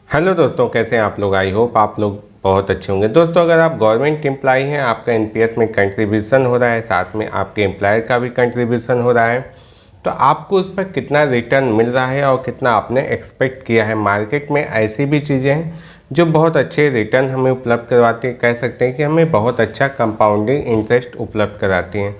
Hello दोस्तों, कैसे हैं आप लोग। आई होप आप लोग बहुत अच्छे होंगे। दोस्तों, अगर आप गवर्नमेंट एम्प्लॉई हैं, आपका एनपीएस में कंट्रीब्यूशन हो रहा है, साथ में आपके एम्प्लॉयर का भी कंट्रीब्यूशन हो रहा है, तो आपको उस पर कितना रिटर्न मिल रहा है और कितना आपने एक्सपेक्ट किया है। मार्केट में ऐसी भी चीज़ें हैं जो बहुत अच्छे रिटर्न हमें उपलब्ध करवाती हैं, कह सकते हैं कि हमें बहुत अच्छा कंपाउंडिंग इंटरेस्ट उपलब्ध कराती हैं।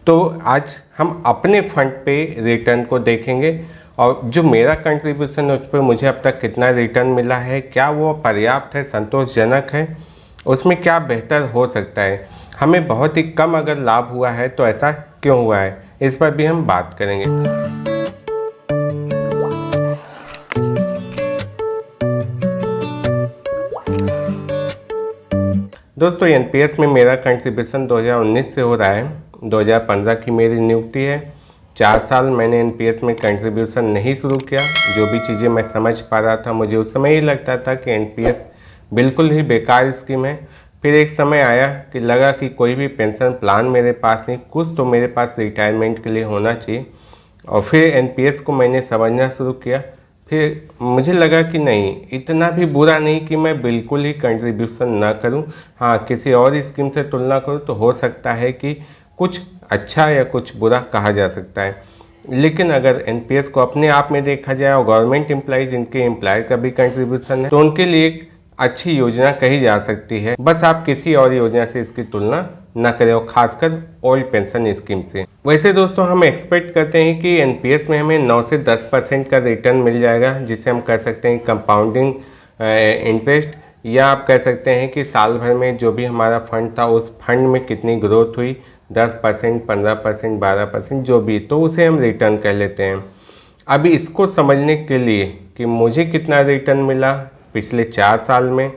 तो आज हम अपने फंड पे रिटर्न को देखेंगे और जो मेरा कंट्रीब्यूशन है उस पर मुझे अब तक कितना रिटर्न मिला है, क्या वो पर्याप्त है, संतोषजनक है, उसमें क्या बेहतर हो सकता है। हमें बहुत ही कम अगर लाभ हुआ है तो ऐसा क्यों हुआ है, इस पर भी हम बात करेंगे। दोस्तों, एनपीएस में मेरा कंट्रीब्यूशन 2019 से हो रहा है। 2015 की मेरी नियुक्ति है। 4 साल मैंने एनपीएस में कंट्रीब्यूशन नहीं शुरू किया। जो भी चीज़ें मैं समझ पा रहा था, मुझे उस समय ही लगता था कि एनपीएस बिल्कुल ही बेकार स्कीम है। फिर एक समय आया कि लगा कि कोई भी पेंशन प्लान मेरे पास नहीं, कुछ तो मेरे पास रिटायरमेंट के लिए होना चाहिए। और फिर एनपीएस को मैंने समझना शुरू किया। फिर मुझे लगा कि नहीं, इतना भी बुरा नहीं कि मैं बिल्कुल ही कंट्रीब्यूशन ना करूं। हाँ, किसी और स्कीम से तुलना करूं तो हो सकता है कि कुछ अच्छा या कुछ बुरा कहा जा सकता है। लेकिन अगर एनपीएस को अपने आप में देखा जाए और गवर्नमेंट एम्प्लॉय जिनके एम्प्लॉयर का भी कंट्रीब्यूशन है, तो उनके लिए एक अच्छी योजना कही जा सकती है। बस आप किसी और योजना से इसकी तुलना न करें, और खासकर ओल्ड पेंशन स्कीम से। वैसे दोस्तों, हम एक्सपेक्ट करते हैं कि एनपीएस में हमें 9 से 10% का रिटर्न मिल जाएगा, जिसे हम कह सकते हैं कंपाउंडिंग इंटरेस्ट, या आप कह सकते हैं कि साल भर में जो भी हमारा फंड था उस फंड में कितनी ग्रोथ हुई, 10%, 15%, 12%, जो भी, तो उसे हम रिटर्न कह लेते हैं। अभी इसको समझने के लिए कि मुझे कितना रिटर्न मिला पिछले 4 साल में,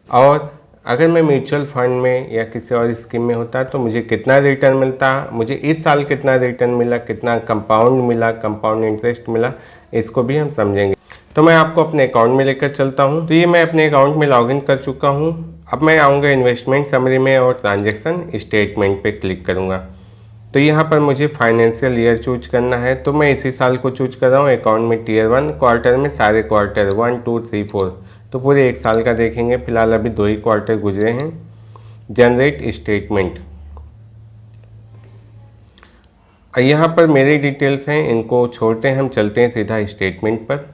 और अगर मैं म्यूचुअल फंड में या किसी और स्कीम में होता तो मुझे कितना रिटर्न मिलता, मुझे इस साल कितना रिटर्न मिला, कितना कंपाउंड मिला, कंपाउंड इंटरेस्ट मिला, इसको भी हम समझेंगे। तो मैं आपको अपने अकाउंट में लेकर चलता हूँ। तो ये मैं अपने अकाउंट में लॉगिन कर चुका हूँ। अब मैं आऊँगा इन्वेस्टमेंट समरी में और ट्रांजैक्शन स्टेटमेंट पे क्लिक करूँगा। तो यहाँ पर मुझे फाइनेंशियल ईयर चूज करना है, तो मैं इसी साल को चूज कर रहा हूँ। अकाउंट में टीयर 1 क्वार्टर में सारे क्वार्टर 1, 2, 3, 4, तो पूरे एक साल का देखेंगे। फिलहाल अभी 2 ही क्वार्टर गुजरे हैं। जनरेट स्टेटमेंट, यहाँ पर मेरी डिटेल्स हैं, इनको छोड़ते हैं, हम चलते हैं सीधा स्टेटमेंट पर।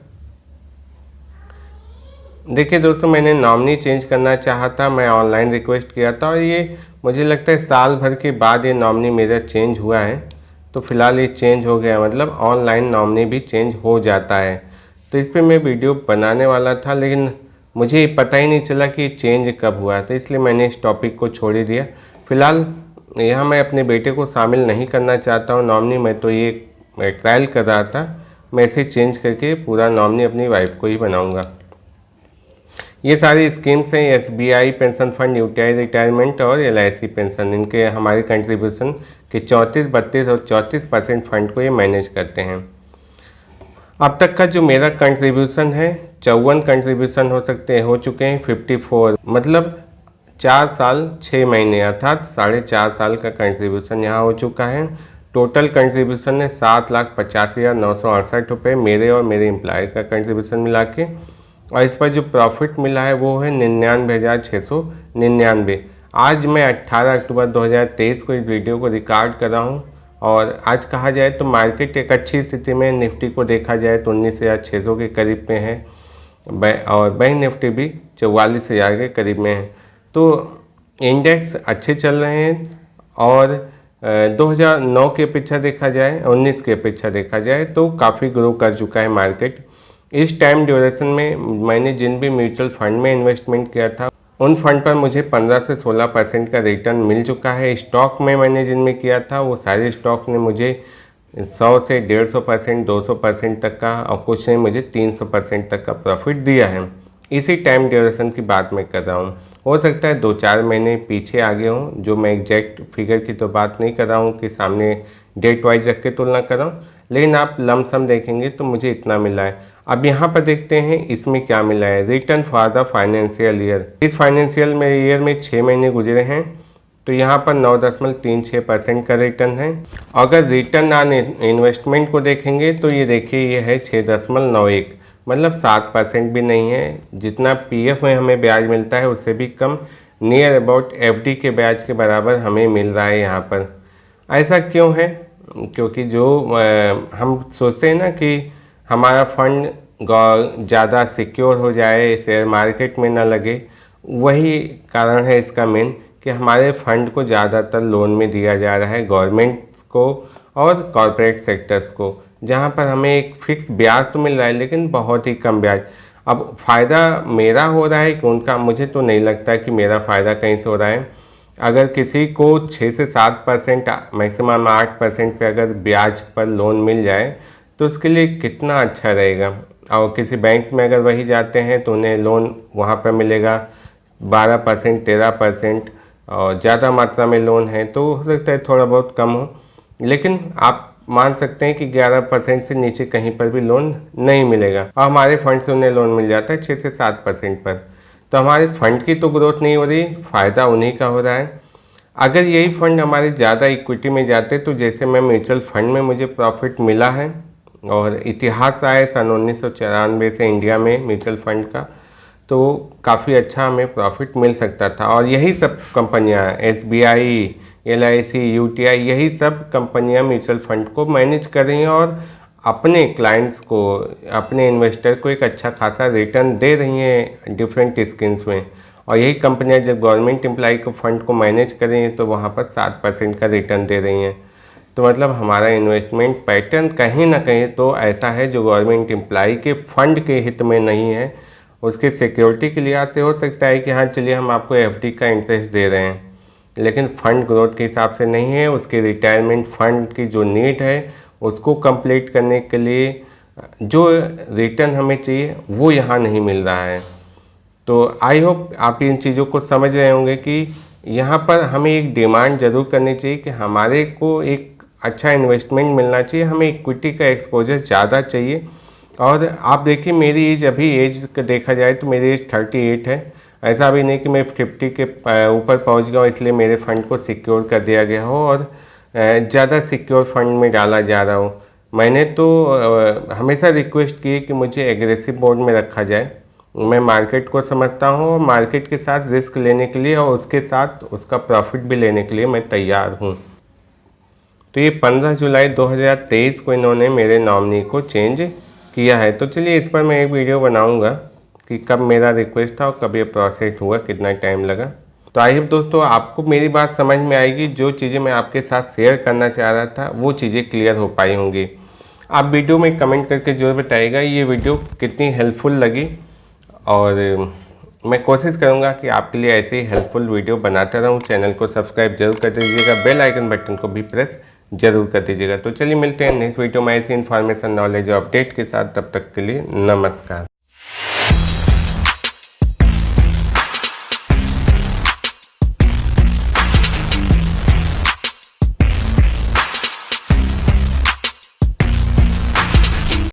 देखिए दोस्तों, मैंने नॉमिनी चेंज करना चाहा था, मैं ऑनलाइन रिक्वेस्ट किया था, और ये मुझे लगता है साल भर के बाद ये नॉमिनी मेरा चेंज हुआ है। तो फिलहाल ये चेंज हो गया, मतलब ऑनलाइन नॉमिनी भी चेंज हो जाता है। तो इस पर मैं वीडियो बनाने वाला था, लेकिन मुझे पता ही नहीं चला कि चेंज कब हुआ, तो इसलिए मैंने इस टॉपिक को छोड़ ही दिया। फिलहाल यहाँ मैं अपने बेटे को शामिल नहीं करना चाहता हूँ नॉमिनी में, तो ये ट्रायल कर रहा था। मैं इसे चेंज करके पूरा नॉमिनी अपनी वाइफ को ही बनाऊँगा। ये सारी स्कीम्स हैं, SBI pension fund, UTI retirement और एलआईसी पेंशन, इनके हमारे कंट्रीब्यूशन के 34, 32 और 34% फंड को ये मैनेज करते हैं। अब तक का जो मेरा कंट्रीब्यूशन है, 54 कंट्रीब्यूशन हो चुके हैं, 54, मतलब 4 साल 6 महीने अर्थात 4.5 साल का कंट्रीब्यूशन यहाँ हो चुका है। टोटल कंट्रीब्यूशन है 7,85,968 रुपये, मेरे और मेरे एम्प्लॉयर का कंट्रीब्यूशन मिला के। और इस पर जो प्रॉफिट मिला है वो है 99,699। आज मैं 18 अक्टूबर 2023 को इस वीडियो को रिकॉर्ड कर रहा हूँ, और आज कहा जाए तो मार्केट एक अच्छी स्थिति में, निफ्टी को देखा जाए तो 19,600 के करीब में है, और बैंक निफ्टी भी 44,000 के करीब में है। तो इंडेक्स अच्छे चल रहे हैं, और 2009 की अपेक्षा देखा जाए, 19 की अपेक्षा देखा जाए तो काफ़ी ग्रो कर चुका है मार्केट। इस टाइम ड्यूरेशन में मैंने जिन भी म्यूचुअल फंड में इन्वेस्टमेंट किया था, उन फंड पर मुझे 15 से 16% का रिटर्न मिल चुका है। स्टॉक में मैंने जिनमें किया था वो सारे स्टॉक ने मुझे 100 से 150%, 200% तक का, और कुछ ने मुझे 300% तक का प्रॉफिट दिया है। इसी टाइम ड्यूरेशन की बात मैं कर रहा हूँ। हो सकता है 2-4 महीने पीछे आगे हों, जो मैं एग्जैक्ट फिगर की तो बात नहीं कर रहा हूँ कि सामने डेट वाइज रख के तुलना कर रहा हूँ, लेकिन आप लमसम देखेंगे तो मुझे इतना मिला है। अब यहाँ पर देखते हैं इसमें क्या मिला है। Return for the financial year, इस फाइनेंशियल में ईयर में 6 महीने गुजरे हैं, तो यहाँ पर 9.36% का रिटर्न है। अगर रिटर्न ऑन इन्वेस्टमेंट को देखेंगे तो ये देखिए, ये है 6.91, मतलब 7% भी नहीं है। जितना पीएफ में हमें ब्याज मिलता है उससे भी कम, नियर अबाउट एफडी के ब्याज के बराबर हमें मिल रहा है यहाँ पर। ऐसा क्यों है? क्योंकि जो हम सोचते हैं ना कि हमारा फंड ज़्यादा सिक्योर हो जाए, शेयर मार्केट में ना लगे, वही कारण है इसका मेन कि हमारे फंड को ज़्यादातर लोन में दिया जा रहा है गवर्नमेंट्स को और कॉरपोरेट सेक्टर्स को, जहाँ पर हमें एक फिक्स ब्याज तो मिल रहा है लेकिन बहुत ही कम ब्याज। अब फ़ायदा मेरा हो रहा है कि उनका, मुझे तो नहीं लगता कि मेरा फ़ायदा कहीं से हो रहा है। अगर किसी को 6 से 7% मैक्सिमम 8% पे अगर ब्याज पर लोन मिल जाए तो उसके लिए कितना अच्छा रहेगा। और किसी बैंक में अगर वही जाते हैं तो उन्हें लोन वहाँ पर मिलेगा 12% 13%, और ज़्यादा मात्रा में लोन है तो हो सकता है थोड़ा बहुत कम हो, लेकिन आप मान सकते हैं कि 11% से नीचे कहीं पर भी लोन नहीं मिलेगा। और हमारे फंड से उन्हें लोन मिल जाता है 6 से 7% पर। तो हमारे फंड की तो ग्रोथ नहीं हो रही, फ़ायदा उन्हीं का हो रहा है। अगर यही फंड हमारे ज़्यादा इक्विटी में जाते, तो जैसे मैं म्यूचुअल फंड में मुझे प्रॉफिट मिला है और इतिहास आया सन 1994 से इंडिया में म्यूचुअल फंड का, तो काफ़ी अच्छा हमें प्रॉफिट मिल सकता था। और यही सब कंपनियां, SBI, LIC, UTI, यही सब कंपनियां म्यूचुअल फंड को मैनेज कर रही हैं और अपने क्लाइंट्स को, अपने इन्वेस्टर को एक अच्छा खासा रिटर्न दे रही हैं डिफरेंट स्कीम्स में। और यही कंपनियां जब गवर्नमेंट एम्प्लॉय को फंड को मैनेज कर रही हैं तो वहाँ पर 7% का रिटर्न दे रही हैं। तो मतलब हमारा इन्वेस्टमेंट पैटर्न कहीं ना कहीं तो ऐसा है जो गवर्नमेंट एम्प्लॉय के फंड के हित में नहीं है। उसके सिक्योरिटी के लिहाज से हो सकता है कि हाँ चलिए हम आपको एफडी का इंटरेस्ट दे रहे हैं, लेकिन फंड ग्रोथ के हिसाब से नहीं है। उसके रिटायरमेंट फंड की जो नीड है उसको कंप्लीट करने के लिए जो रिटर्न हमें चाहिए वो यहाँ नहीं मिल रहा है। तो आई होप आप इन चीज़ों को समझ रहे होंगे कि यहाँ पर हमें एक डिमांड ज़रूर करनी चाहिए कि हमारे को एक अच्छा इन्वेस्टमेंट मिलना चाहिए, हमें इक्विटी का एक्सपोजर ज़्यादा चाहिए। और आप देखिए मेरी एज, अभी एज का देखा जाए तो मेरी एज 38 है। ऐसा भी नहीं कि मैं 50 के ऊपर पहुंच गया इसलिए मेरे फंड को सिक्योर कर दिया गया हो और ज़्यादा सिक्योर फंड में डाला जा रहा हो। मैंने तो हमेशा रिक्वेस्ट की कि मुझे एग्रेसिव बोर्ड में रखा जाए। मैं मार्केट को समझता हूँ और मार्केट के साथ रिस्क लेने के लिए और उसके साथ उसका प्रॉफिट भी लेने के लिए मैं तैयार हूँ। तो ये 15 जुलाई 2023 को इन्होंने मेरे नॉमिनी को चेंज किया है। तो चलिए इस पर मैं एक वीडियो बनाऊंगा कि कब मेरा रिक्वेस्ट था और कब ये प्रोसेस हुआ, कितना टाइम लगा। तो आई होप दोस्तों आपको मेरी बात समझ में आएगी। जो चीज़ें मैं आपके साथ शेयर करना चाह रहा था वो चीज़ें क्लियर हो पाई होंगी। आप वीडियो में कमेंट करके जरूर बताइएगा ये वीडियो कितनी हेल्पफुल लगी, और मैं कोशिश करूंगा कि आपके लिए ऐसे ही हेल्पफुल वीडियो बनाता रहूं। चैनल को सब्सक्राइब जरूर कर दीजिएगा, बेल आइकन बटन को भी प्रेस जरूर कर दीजिएगा। तो चलिए मिलते हैं नेक्स्ट वीडियो में ऐसी इन्फॉर्मेशन, नॉलेज और अपडेट के साथ। तब तक के लिए नमस्कार।